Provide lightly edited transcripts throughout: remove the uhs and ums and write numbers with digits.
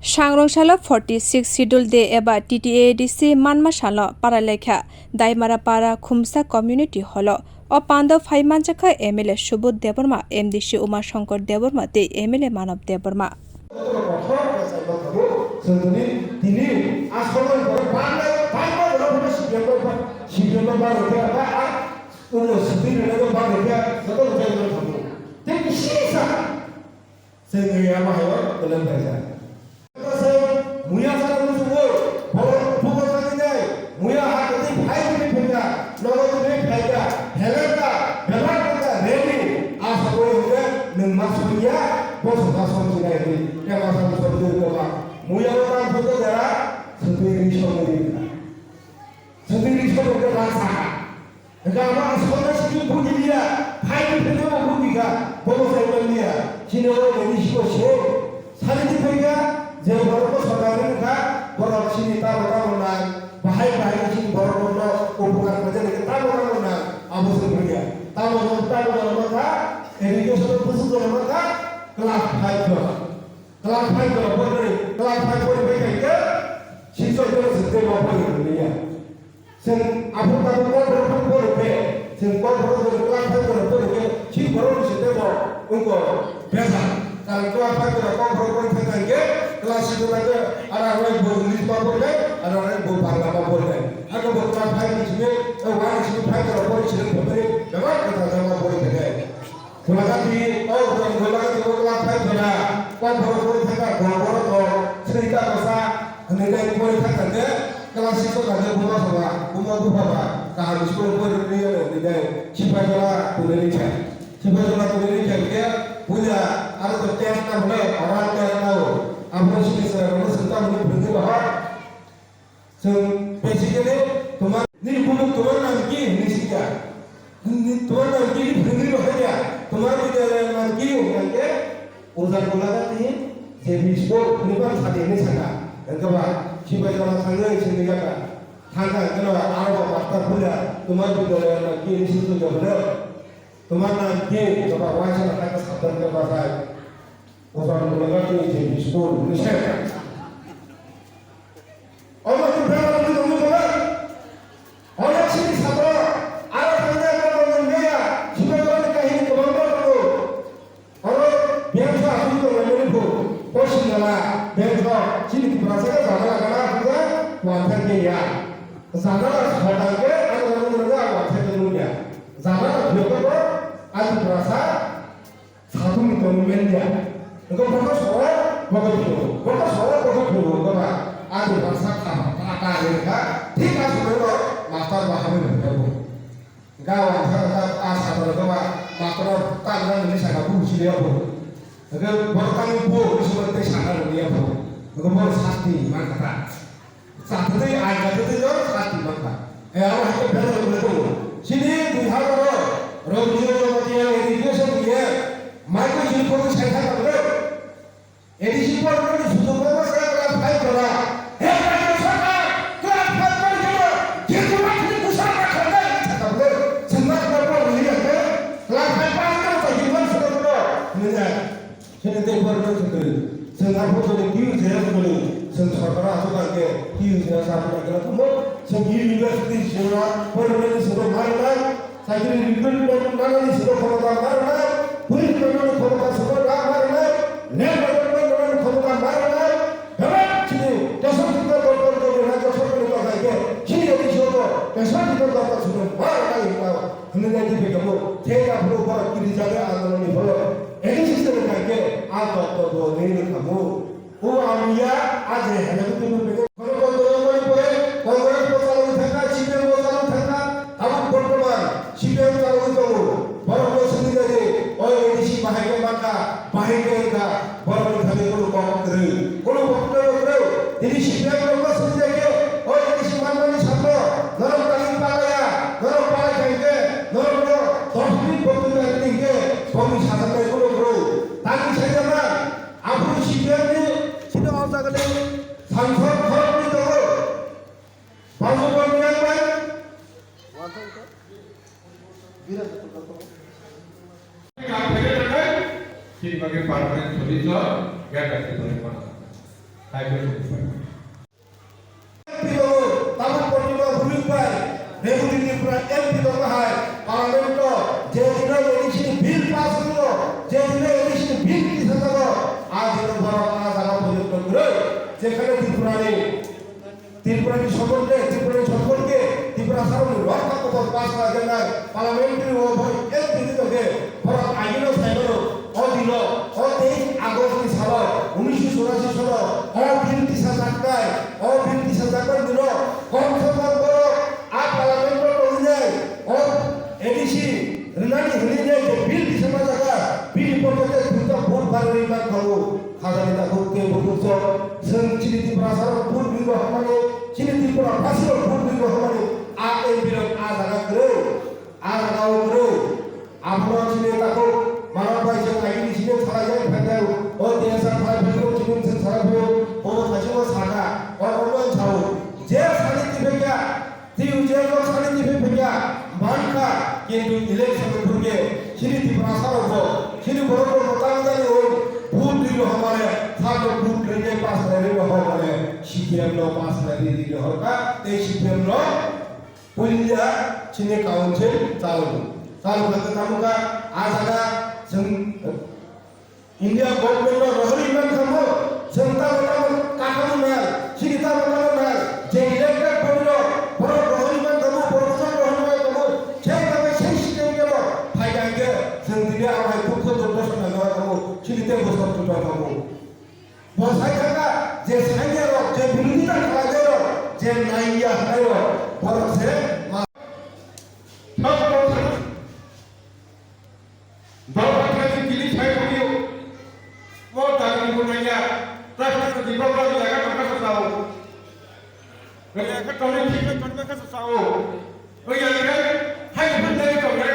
Sangrongshalo 46 Sidul de eba TTADC Manmasalo Paralekha Daimara Para Khumsa Community Holo O Pando Phaimanchakha MLA Subodh Deborma MDC Uma Shankar Deborma de MLA Manav Deborma Muya salah semua, pokok lagi deh. Muya hati baik punya, logo tu baik helaka, belaka ready. Asal boleh nengmas muya, bos kasam tidak ini. Yang kasam seperti itu lah. Muya orang betul jara, sendiri semua rasa. Kalau sekolah sikit pun dia, baik punya pun dia, bos saya dia. Sini orang ini sikit saling dipegang. Jauh baru saudara kita baru sini tahu menang, bahaya sini baru hubungan kerja kita tahu menang, abu sebenarnya tahu mereka, ini juga sudah bersatu mereka kelas high boleh mereka siswa juga sedang apa ini, sen abu tahu boleh, sen kelas high boleh, sih baru sedang untuk biasa. Kalau kelas boleh kita kelas itu ada orang boleh boleh, ada orang boleh parla boleh. Ada beberapa hal di sini, orang sini kalau boleh sini boleh, memang kita sama boleh kita. Kalau tadi, orang kelas boleh, kau boleh kita, kalau cerita bahasa, negara boleh kita, kelas itu ada bukan sama, bukan kalau sekolah boleh dia, siapa boleh dia punya ada tes boleh orang tahu. Apa sih sekarang tentang ini berubah? Basically, teman ni bukan teman lagi ni siapa? Ni teman lagi ni berubah saja. Teman kita lagi orang urusan bola ni, jadi sport ni kan sahaja ni sahaja. Enggak siapa yang sangat sini kan? Sangat kalau ada master bola, teman kita lagi ni situ juga. Teman lagi kalau wajah kita sadar kepada orang bola ni jadi sport ni sahaja. Allah tu berapa tu bola? Allah sini sahaja. Ada kerja orang dia, siapa orang kahini kebanyakan tu. Allah biasa aku tu orang tu, posisi lah, biasa sini berasa kalau kita wanita dia, sana sekarang ke ada orang wanita dulunya, sana juga ada berasa satu momen dia. Engkau berapa soal, berapa soal, berapa ada berasa kata mereka, tidak semua master bahagia berapa. Engkau antara asal berapa master tangan ini sangat buruk dia pun. Engkau bertanggung jawab seperti sangat dia pun. Engkau mau sakti mangkata. Sakti ayat itu juga sakti mangkata. Allah itu betul. Sini dihar roh dia irrigation dia, micro sipol saya tak tahu. Edisi sipol ini sudah saya kelas baik lah. Hebat besar, kelas baik juga. Jadi macam besar kerja kita tahu. Semua berapa miliar ke? Kelas baik kan saya jual sudah sudah. Sini tempat itu Singapura tu kiu saya tu, Singapura tu kan ke kiu saya sampai ke tu. Singapura university sekolah, perlu sudah mana? Saya kira ribuan orang sudah khawat marna, pulis orang khawat sudah marna, lepas orang khawat marna, hebat sini, dasar kita doktor dasar kita lagi, sini ada siapa, dasar kita doktor sudah marna itu, hendak jadi kamu, saya berubah kiri jaga anak ini boleh, ini sistem lagi, apa tu ini kamu, amia aja, hendak itu berbeza. Sebagai partai solidar, gak ada তামাক পর্যন্ত ভূমি পায় রেগুলিটি পুরা MP দরকার হয় parliament যে দিন addition bill pass হলো যে দিন এডিশন বিল কি হলো আজ দিন বড় জায়গা পর্যন্ত করে যেখানে ত্রিপুরানি সকলকে ত্রিপুরা সারা রক্ষা করতে পাস করা যায় না পার্লামেন্টারি ও এমপি দিকে বড় আইন সাইলো অদিন ও 23 আগস্ট সাল 1984 সাল ও বিল দিশা জায়গায় দিল কমসে কম বড় আ পার্লামেন্ট কইলে ও এডিসি রিনানি হলিলে যে বিল দিশা জায়গা বিল পর্যন্ত দুটো ভোট বাড়ি মান করব খাজানি তা করতে বলছ जों চিনি ত্রিপুরা সারা ভোট বিল হমানে চিনি ত্রিপুরা ভাষার ভোট বিল হমানে আ এই বিল আ জায়গা করে আ গাও করে আমরা চিনি তাকো মানব ভাই যে আইনি চিনি ছাড়া যায় ফাদাও ও দেশা ভাই ভিডিও চিনি ছাড়া ভিডিও ও হাসিও সাগা ও অন্য ছাও যে সালিতি ভেগা তিউ যে লোক সালিতি ভেগা মানকা কিন্তু ইলেকশন ভুগে চিনি ত্রিপুরা সারা গো চিনি বড় বড় মোতামদারি ও ভোট দিল हमारे सारे भूत लेने पास रहने में हो गए सीपीएम लो पास रहने दिले होगा ते सीपीएम लो पुलिया चिने काउंसिल चालू करते तामुका आज आगा जों इंडिया गवर्नमेंट लो रहरी मन खमो जनता बताओ काकम नाल सिरिता बताओ नाल जे इलेक्टेड बनो बरो रहरी मन खमो प्रोफेसर रहरी मन खमो जे तबे से सिस्टम के लो फायदा के जों दिया आमाय दुख दर्शन ना खमो सिरिते बसर तुटा खमो বসাই থাকা যে সাইয়ের যে বিরোধিতা করা যায় যে নাইয়া হয় বড় সে দলবাজি দিলি ছাই করিও ও দাবি বনাইয়া প্রাকৃতিক জীবনবাজি লাগা টাকা সাও বলে একটা টনে ঠিক টাকা সাও ওই আগে হাই বন্ধে করে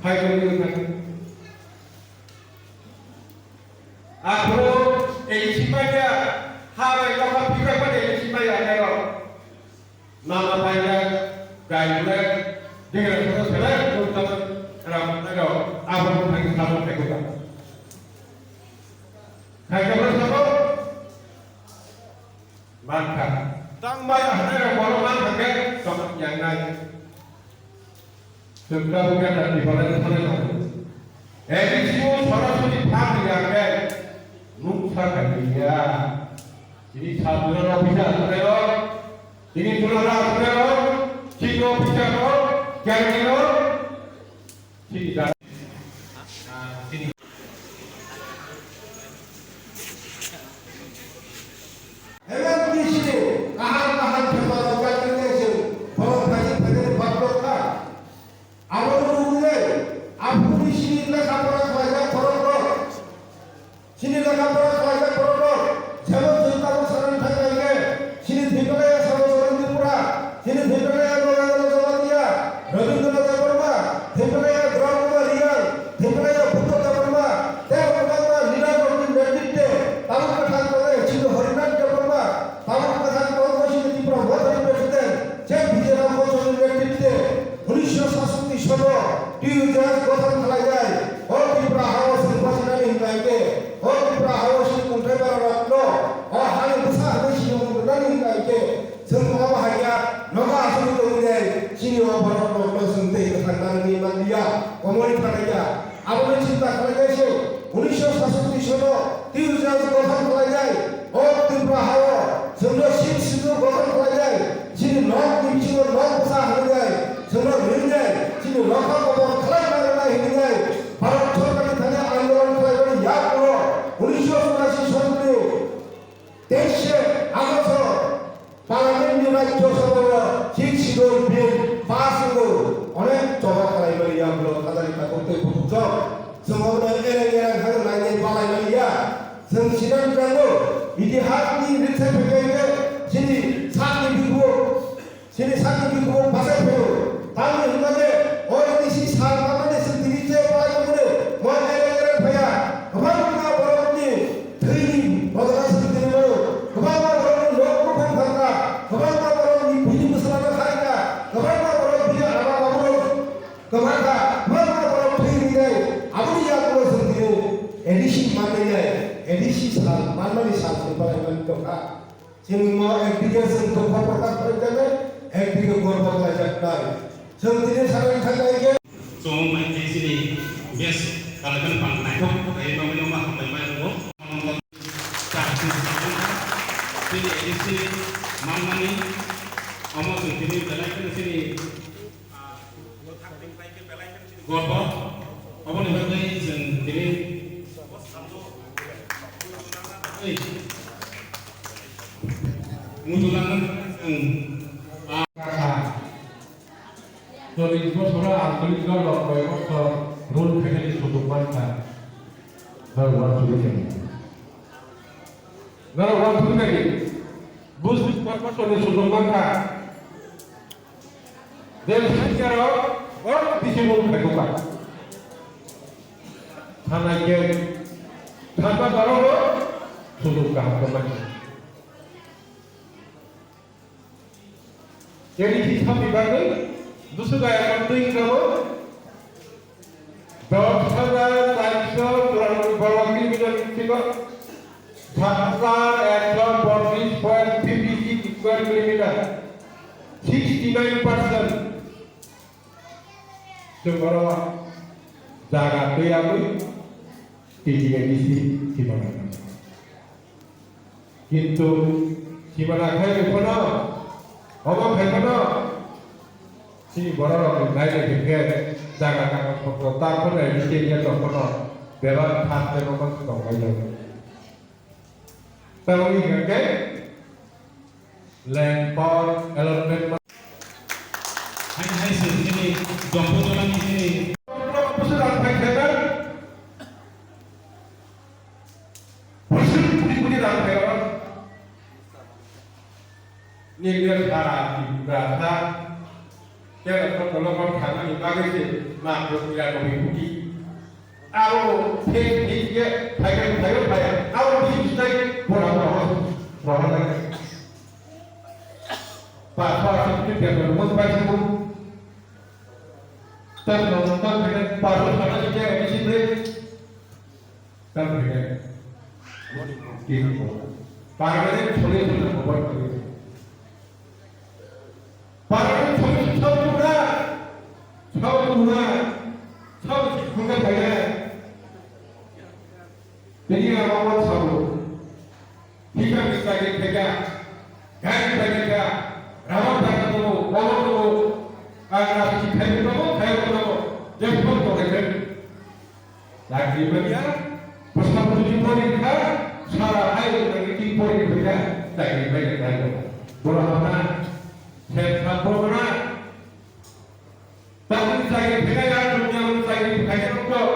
হাই বন্ধে আপনি এই সিপাইয়া হারে কথা পিকা করে এই সিপাইয়া নেরো নানা পাইয়া গাইলে দিগরে কথা ছেলে কোনটা রাম নেরো আপন থাকি সামনে থেকে গা খাই কেবল সব মানকা তাংবাই হারে বড় মান থাকে সব yang নাই সুন্দর বুকে তাতি বলে ধরে না এই জীব সরাসরি ভাগ দিয়াকে Nuksa kaya, ini sabda bisa terero, ini tulara terero, cino bisa terero, jangan terero, tidak. Ini. Hebat di sini, kahan hebat orang Indonesia, bawa kaji bapak. Awal dulu aku di sini lah kapal banyak korok. Sini lega pura kaja korok, jauh jauh saran thakaige, sini dhikale saran saran dipura, sini dhikale loga loga dia, Rabindra Nath Verma, dhikale Draupadi Riya, dhikale Bhuta Verma, teh Verma Lila Gordon Nedite, tamu kathan kore, sini Harinath Verma, tamu kathan kore sini dipura Bhattari President, cek Vijay Gordon Nedite, 1967 সালে টিউ জাজ গঠন করা যায়, ও dipura hawas নির্বাচনী হিংলাইকে ও ত্রিপুরা হাওয়াসি কুন্ঠাই বারা রত্ন ও হানি বুসা হানি মুন্ডানি কাইকে जों माबा हाया नगा आसनि दंले चिनि ও বড় বড় সন্তে খানদানি মালিয়া কমনি ফাটাইয়া আপনি চিন্তা করে গেছে 1967 সালে টিউ জাজ গঠন করা যায় ও ত্রিপুরা হাওয়া जोंनो শিব শিব গঠন করা যায় চিনি নক নিচিন নক বুসা হানি যায় जोंनो রিন যায় চিনি রক্ষা কবর খালাই না হিনি যায় ভারত সরকারের থানে আন্দোলন করে ইয়া করো 1984 সালে 23 আগস্ট পার্লামেন্ট রাজ্য সভা ঠিক শিডিউল বিল পাস হলো অনেক জমা করাই বলি আমরা কাদালিকা করতে বুঝছ जोंनो এরা হাতে লাগে পালাই বলিয়া जों সিদ্ধান্ত জানো ইতিহাসনি রিসে ফেকাইবে যিনি সাতনি বিকু ভাষা ফেলো তাহলে হিমালে ওইদিসি সাল মানে সিদ্ধিতে পালাই করে মই এরা ভাইয়া গোবাং বড়নি থৈনি বদলা সিদ্ধিনে বড় গোবাং বড়নি লোক মুখ ভাঙা গোবাং বড়নি ভিজি মশলা খাইকা গোবাং বড় ভিজি আবা বড় গোবাংকা গোবাং বড় থৈনি যায় আপনি ইয়া করে সিদ্ধিনে এডিসি মানে যায় এডিসি সাল মানে সাল পালাই কথা जों एकदिके जों दुखा प्रकाश खालामजागोन एकदिके गर्व खालामजागोन जों दिनै सावरायनो थाखाय Somai di sini bias kalau kan bang naik dari bangun rumah sampai main rumah nonton cari sini di sini mana nih omong sini belai kan sini gua apa apa nih belai sini munculan Jadi bosora angkut kalau bosor rule family sudah mana, baru waktu ini. Baru waktu ini, bos bosor sudah mana. Dari sekarang orang di sini mau berbuka. Karena dia tanpa baru sudah kemana. Jadi kita dibangun. दूसरा acting करो 10,400 kilometre kilo 1,140.56 square kilometre 69% semua jaga tiap tiga edisi simana. কিন্তু simana kaya kono, omong kaya kono. Sini borong naik ke jaga jaga kota pun ada di sini ada kono beran khas memang sudah banyak. Tahu ini kan? Lempar elemen. Hai sini jompo jalan di sini. Kalau pesuran baik dengan pesuran di dalam beran. Ini dia cara berasa. Jangan kalau karena ini bagai makhluk yang mengikuti. Aku teknik dia, saya. Aku bisa borak lagi. Pak seperti dia berumur baik pun. Nonton dengan paru sana saja di sini. Dengan gitu. Paru ini sulit membuat begitu. Paru ini sulit jadi orang tahu kita bisa kita kan kita ramah tahu orang agar kita tahu jadi betul kan lagi bagian bersama tujuan kita cara air dari poin kita lagi bagian berapa saya berapa tapi saya tidak dunia saya tidak untuk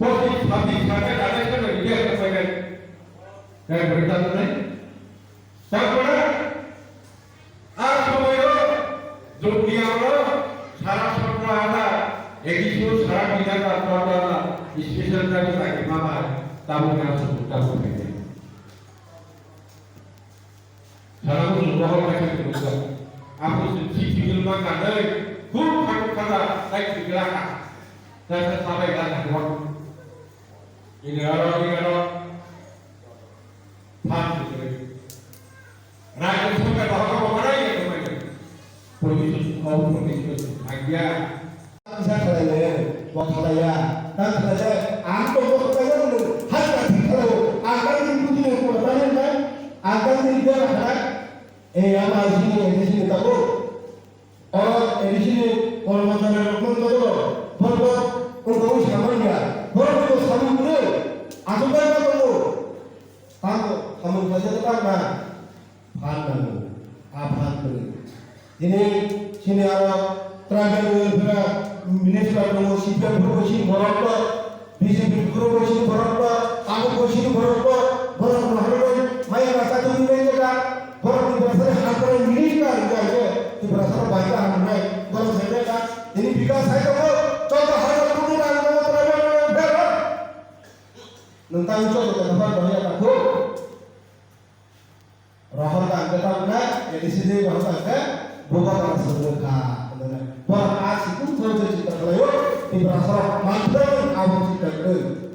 posisi tapi saya ada kan dia kepengen berita tu sampai apa yo dunia lo salah satu ada edisi salah tidak ada spesial dari saya mama tamu yang sebut tamu ini salah satu orang macam itu aku sendiri tinggal makan deh bukan karena naik di belakang dan sampai ke atas ini orang paham rakyat sampai bahwa mana ya teman polisi aja saya kalian waktu saya dan saya aku waktu saya dulu hanya kalau akan diikuti oleh kan akan tidak yang masih di sini tahu और additional और मतलब कौन तो बरबो उनको सामान्य बरबो सामुने आसुका का तो ताको सामुन बजे तो का फान नंगो आफान तो ini sini ada travel juga minister नंगो सीपीएम प्रोपोजिशन बरबो बीजेपी प्रोपोजिशन बरबो आगो प्रोपोजिशन बरबो हरबो माय रास्ता तो नहीं का बरबो बरसे हाथ मिनिस्टर जाए di berasal baik ramai kalau saya kan ini bikin saya tahu contoh hal kemudian mau berapa tentang contoh tempat banyak aku rahor kan kita mana ya di sini rahor kan bukan orang sedekah bukan asik pun terus cerita beliau di berasal mantan awal cerita beliau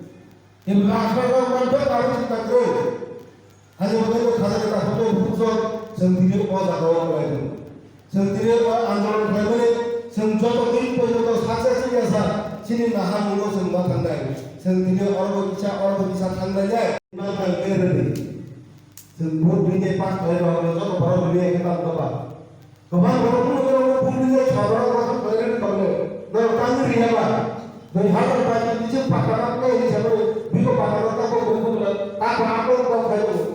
di berasal mantan awal cerita beliau 하지만 가다가 보통 후속 정들이 오자고 그래요. 정들이 안전을 발견해 정조도 이포도 사세스에서 진이 나하는 것은 못한다. 정들이 얼굴 기차 탄다냐? 이만한 배를 정보 비대 빠져서 저도 바로 위에 해당도 봐. 그만 그러고 분리에 잡아라고 배를 걸려. 너 땅을 해봐. 너 하늘 빠진 이제 바깥 거에 잡을 미국 바깥 가고 공부를 딱 하고 가고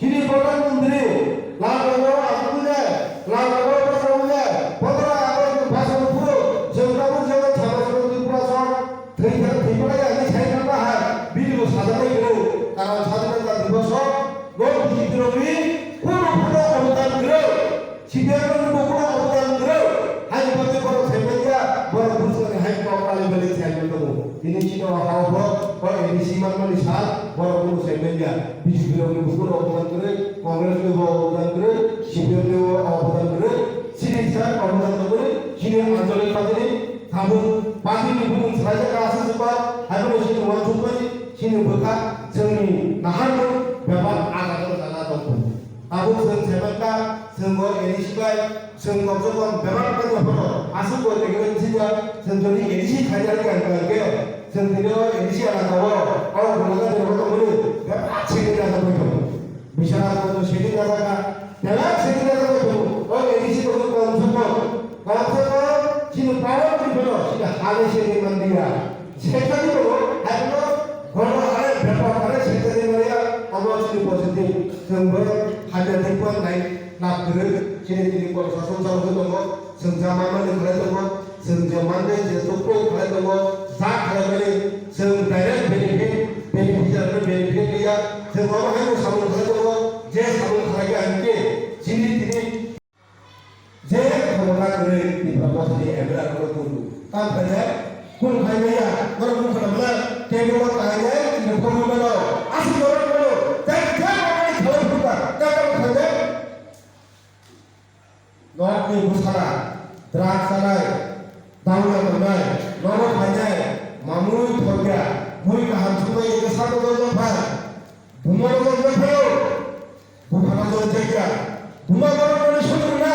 길이 보는 분들이 라고 아무데 라고 가서는데 보더라 봐서 풀어 정답은 제가 잡아서 풀어서 대입하는 대입하지 않는 차이가 할 미리고 사전에 그래 가라 사전에다 입어서 너 비디오비 코로보다 없다는 그래 집에는 먹으러 없다는 그래 아니 근데 바로 세명이야 뭐라 무슨 할거 빨리 빨리 잘 먹고 ini Cina hawa kalau ini simak melihat walaupun sebenarnya bisu buku obat kere kongres itu obat kere sipil itu obat kere sini saya obat kere sini anjali kali kamu pagi ini bukan saja kasih sebab hari ini cuma cuma sini buka seni nahan memang agak agak aku sebenarnya semua ini sebagai semua memang kan asal buat negara Cina sendiri ini sih hanya kan sendiri ini sih anak awal kalau berlaga dari orang ini berapa sih kita sampai misalnya kalau sini kita berapa sih kita sampai oh ini sih kalau kalau sini power di mana sih ada sini mandira sekali itu ada kalau ada berapa ada sekali mandira Allah sini positif semua ada tipuan lain nak gerak sini tipuan sasong itu senjama yang ada senjama yang sesuatu ada 자 그러면 성 다른 베네핏을 베네핏이야 정말 한국 사람을 가지고 제 사람을 가게 함께 진리들이 제 공간을 이끌어서 에브라로 두고 깜빡해 군 가이야 그럼 그러면 대부분 가이야 이런 공부로 아시도록 대대만이 더럽다 대답하는데 너그 무사라 드락사라 다음에 뭐냐 너무 반대 마무리 포기야 우리가 한 주에 이거 사고도 좀 봐. 부모도 좀 봐요. 부모도 저기야. 부모가 소리를 내.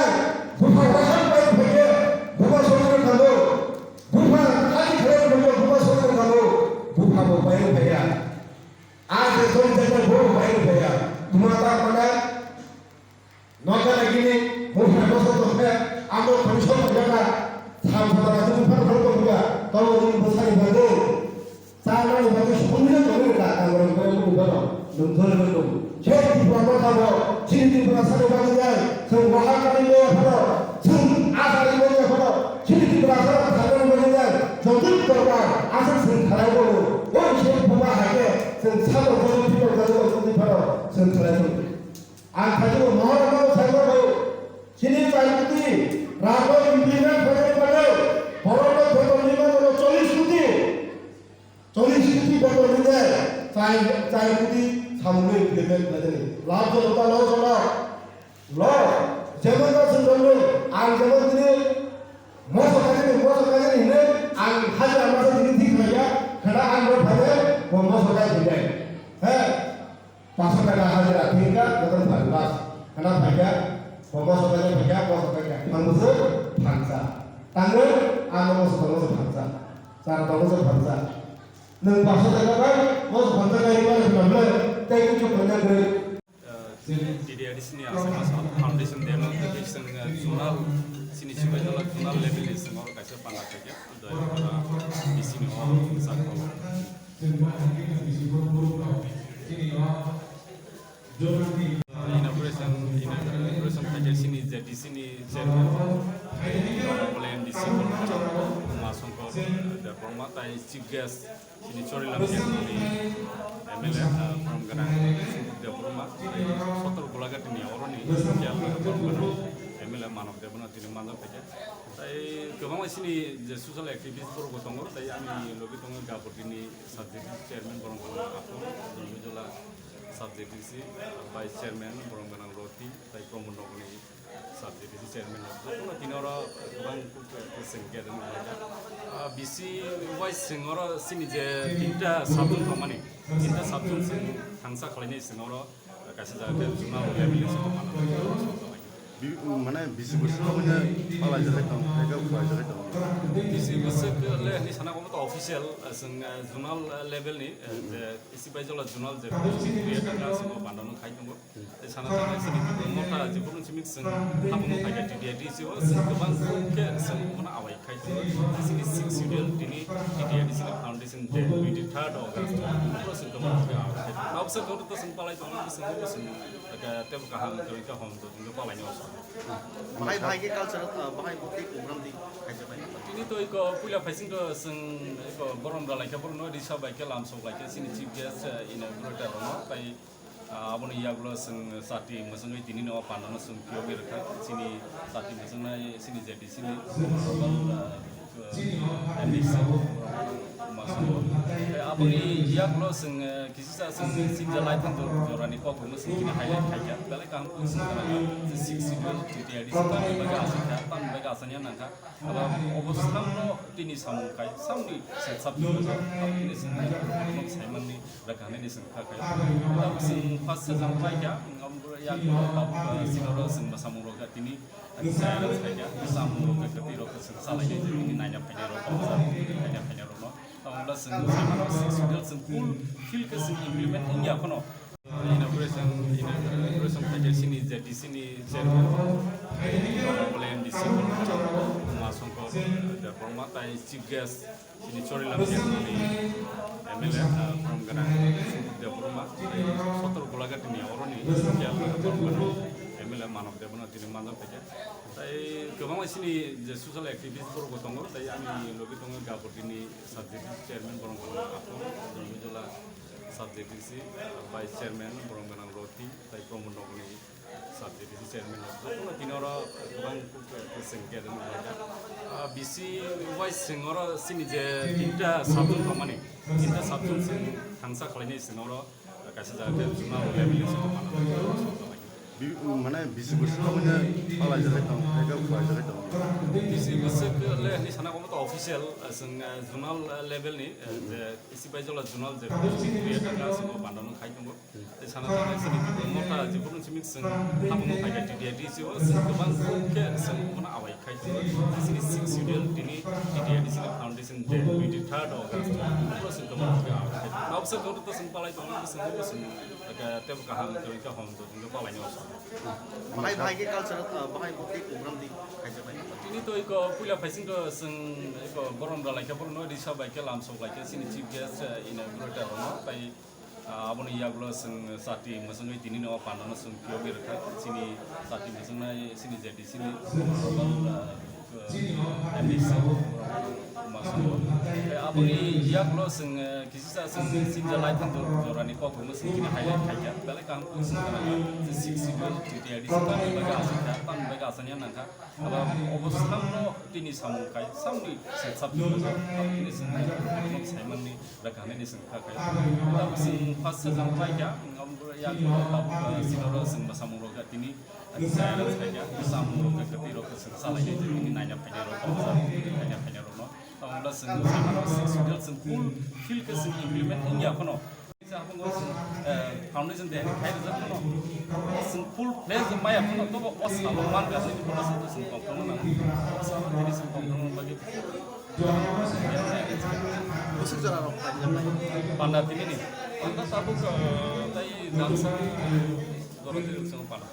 부모가 한 바에 포기해. 부모 소리를 가고 부모 아니 그래 보고 부모 소리를 가고 부모 바에 포기야. 아들 소리 듣는 부모 바에 포기야. 부모가 뭐냐? 너가 나기니 부모가 소리 해. 아무 관심 없잖아. 사람마다 좀 파는 거야. 너는 무사히 봐도 사람이 봐도 손을 넣는 거야. 그런 거 보고 넘터는 거. 제일 비판을 하고 진리들과 살아가는 성공하는 거야. 바로 성 아사리 거야. 바로 진리들과 살아가는 거야. 정들과 아사리 살아가고 원시 부마하게 성 사도 보는 필요 가지고 바로 성 살아가는 안 가지고 뭐라고 살고 진리 자유들이 라고 인비는 버려버려 버려도 버려버리면 চল্লিশ বছরে চাই কোটি সামনে payment দেয়নি লাভ জনতা ল জনা ল যেমন আছে বললো আর যেমন তিনি মশা কাজে নিলে আর হাজার মাসে তিনি ঠিক হয়ে যায় খেলা আনবো ভাবে ও মশা কাজে যায় হ্যাঁ 500 টাকা হাজার ঠিক আছে যখন ভাবলাস খেলা ভাইয়া ও মশা কাজে ভাইয়া 방금서 반사 땅을 아무것도 방금서 반사 자 방금서 반사 능 박수 대가가 무슨 반사가 이거는 그러면 떼기 좀 그냥 그래 DDRD sini asal foundation demo education jurnal sini coba jalan jurnal level di semua kasih panggil saja dari di sini orang sakau inauguration pakai sini jadi sini chairman oleh di sini masuk ke dapur mata chief guest sini curi lagi dari MLA from Ganang dapur mata sotor gulaga ini orang ini jalan MLA manok dapur mata ini manok pakai tapi kemana sini social activist baru ketemu tapi kami lebih tengah dapur ini subject chairman orang aku ini jelas subject isi vice chairman orang Ganang roti tapi promono ini subject isi chairman itu lah tiga orang bang sengketa dan mereka bisi vice sengora sini je tinta sabun kamani tinta sabun sing hangsa kali ini sengora kaisa jaga jurnal level ni semua মানে 20 বছর মানে পালাই যাই দं একা পালাই যাই dong bisi besok le ni sana komo to official sing jurnal level ni isi bai jola jurnal je kriya ka sing bandon khai dong sana ta sini mota je pun simik sing hamu khai ga TDID si o sing goban ke sing mona awai khai dong sini 6 schedule dini TDID sing foundation je 23rd August pro sing goban ka na obse ko to sing palai dong sing ka tem ka ham ka hom to sing palai ni bahai bahai ke culture bahai bukti program di kaisa bai ini to iko puila facing to sing iko borom da like por no di sabai ke lam so like sini chief guest ina grota no tai abon iya gulo sing sati masangai tini no pandana sing kyo ge rakha sini sati masangai sini jadi sini masuk abon iya gulo sing kisisa sing jalai tan jorani ko gulo sing kini highlight kaya bale kang sing six sidol TDID sing baga asika tan baga asanya nangka aba obostam no tini samukai samni sabju ini sing saiman ni rakane ni sing kai tapi sing pas sampai ya ngambur ya sinoro sing basamuro ga tini saya saja basamuro ga ketiro ke sing salah ini nanya penyero nanya penyero no tawla sing sidol sing full feel ke sing implement ini apa no inauguration saja sini jadi sini chairman oleh MDC masuk ke ada permatai chief guest sini cori lagi dari MLA from Ganang dia permat sotor gulaga ini orang ini ya MLA manok dia benar ini manok saja tapi kemana sini social activities baru gotong tapi kami lebih tunggu gabur ini subject chairman orang aku jadi jelas subject isi vice chairman orang Ganang Roti tapi promono ini subject isi chairman itu kini orang kurang kesengket dan mereka bisi wise singora sini je tinta sabun kamane tinta sabun sing hangsa kali ini singora kasih jaga jurnal level ini semua মানে 20 বছর মানে পালাই যাই dong একা পালাই যাই dong bisi besok le ni sana komo to official sing jurnal level ni isi bai jola jurnal je kriya ka sing bandon khai dong sana ta sini mota je pun simik sing hamu khai ga TDID si o sing goban ke sing mona awai khai dong sini 6 schedule dini TDID sing foundation je 23rd August pro sing goban ka na obse ko to sing palai dong sing ka tem ka ham ka hom to sing palai ni bahai bahai ke culture bahai bukti program di kaisa bai ini to iko puila facing to sing iko borom da like por no di sabai ke lam so like sini chief guest ina grota no tai abon iya gulo sing sati masangai tini no pandana sing kyo ge rakha sini sati masangai sini jadi sini MDC masuk abon iya gulo sing kisisa sing jalai tan jorani ko gulo sing kini highlight kaya bale kang sing six sidol TDID sing baga asika tan baga asanya nangka aba obostam no tini samukai samni sabju ini sing saiman ni rakane ni sing kai tapi sing pas sampai ya ngambur ya sinoro sing basamuro ga tini saya saja basamuro ga ketiro ke sing salah ini nanya penyero no tawla sing sidol sing full feel ke sing implement ini apa no aku ngos foundation deh kayak gitu no sing full place maya no to os sama mangga sing proses itu sing komponen sama jadi sing komponen bagi musik jara ro pandat ini nih pandat tabu ke tai dansa dorong sing pandat